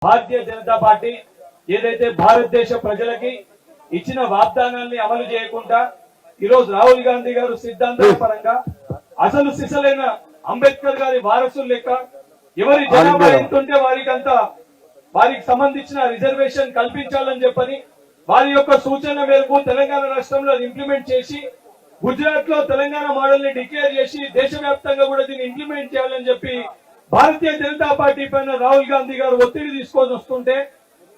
Bharatiya Janata party ఏదైతే భారతదేశ ప్రజలకి ఇచ్చిన వాగ్దానాన్ని అమలు చేయకుండా ఈరోజు రాహుల్ గాంధీ గారు సిద్ధాంతాల పరంగా అసలు సిసలైన అంబేద్కర్ గారి వారసులు లెక్క ఎవరి జనాభా ఎంతుంటే వారికి సంబంధించిన రిజర్వేషన్ కల్పించాలని చెప్పని వారి యొక్క సూచన మేరకు తెలంగాణ రాష్ట్రంలో ఇంప్లిమెంట్ చేసి గుజరాత్ లో తెలంగాణ మోడల్ ని డిక్లేర్ చేసి దేశవ్యాప్తంగా కూడా దీన్ని ఇంప్లిమెంట్ చేయాలని చెప్పి భారతీయ జనతా పార్టీ పైన రాహుల్ గాంధీ గారు ఒత్తిడి తీసుకొని వస్తుంటే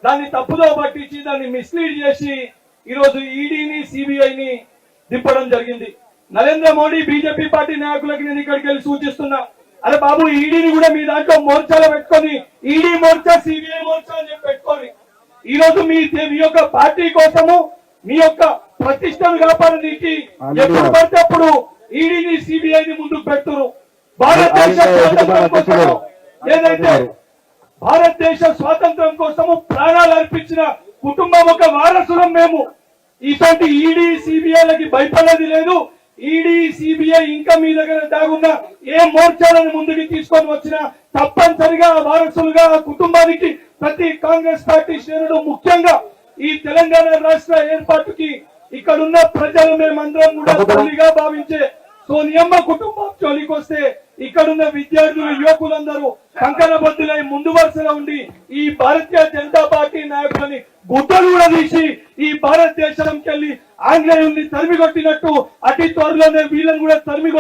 దాన్ని తప్పుదో పట్టించి దాన్ని మిస్లీడ్ చేసి ఈరోజు ఈడీని సిబిఐని దింపడం జరిగింది. నరేంద్ర మోడీ బీజేపీ పార్టీ నాయకులకి నేను ఇక్కడికి వెళ్ళి సూచిస్తున్నా, అరే బాబు ఈడీని కూడా మీ దాంట్లో మోర్చాలో పెట్టుకొని ఈడీ మోర్చా సిబిఐ మోర్చా అని చెప్పి పెట్టుకోండి. ఈ రోజు మీ యొక్క పార్టీ కోసము మీ యొక్క ప్రతిష్టను కాపాడడానికి ఎప్పుడు పడితే అప్పుడు ఈడీని సిబిఐని ముందుకు పెడుతున్నారు. ఏదైతే భారతదేశ స్వాతంత్రం కోసము ప్రాణాలు అర్పించిన కుటుంబం ఒక వారసులం మేము. ఇటువంటి ఈడీ సిబిఐలకి భయపడేది లేదు. ఈడీ సిబిఐ ఇంకా మీ దగ్గర దాగున్న ఏ మోర్చాలను ముందుకు తీసుకొని వచ్చినా తప్పనిసరిగా వారసులుగా కుటుంబానికి ప్రతి కాంగ్రెస్ పార్టీ శ్రేణులు ముఖ్యంగా ఈ తెలంగాణ రాష్ట్ర ఏర్పాటుకి ఇక్కడున్న ప్రజలు మేమందరం కూడా తల్లిగా భావించే సోనియమ్మ కుటుంబం జోలికి వస్తే ఇక్కడున్న విద్యార్థులు యువకులందరూ కంకణబద్దులై ముందు వరుసలో ఉండి ఈ భారతీయ జనతా పార్టీ నాయకులని గుడ్డలు కూడా తీసి ఈ భారతదేశంకి వెళ్ళి ఆంగ్లేయుల్ని తరిమి కొట్టినట్టు అతి త్వరలోనే వీళ్ళని కూడా తరిమి